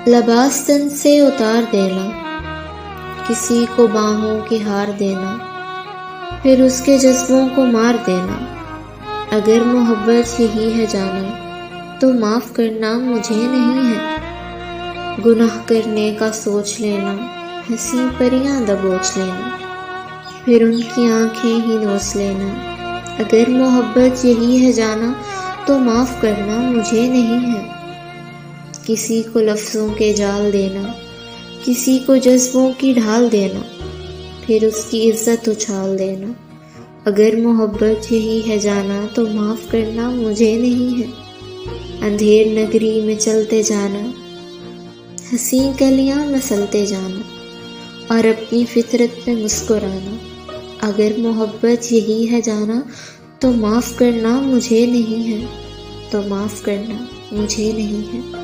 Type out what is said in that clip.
لباس تن سے اتار دینا، کسی کو باہوں کے ہار دینا، پھر اس کے جذبوں کو مار دینا۔ اگر محبت یہی ہے جانا تو معاف کرنا مجھے نہیں ہے۔ گناہ کرنے کا سوچ لینا، ہنسی پریاں دبوچ لینا، پھر ان کی آنکھیں ہی نوچ لینا۔ اگر محبت یہی ہے جانا تو معاف کرنا مجھے نہیں ہے۔ کسی کو لفظوں کے جال دینا، کسی کو جذبوں کی ڈھال دینا، پھر اس کی عزت اچھال دینا۔ اگر محبت یہی ہے جانا تو معاف کرنا مجھے نہیں ہے۔ اندھیر نگری میں چلتے جانا، حسین کلیاں مسلتے جانا، اور اپنی فطرت پہ مسکرانا۔ اگر محبت یہی ہے جانا تو معاف کرنا مجھے نہیں ہے، تو معاف کرنا مجھے نہیں ہے۔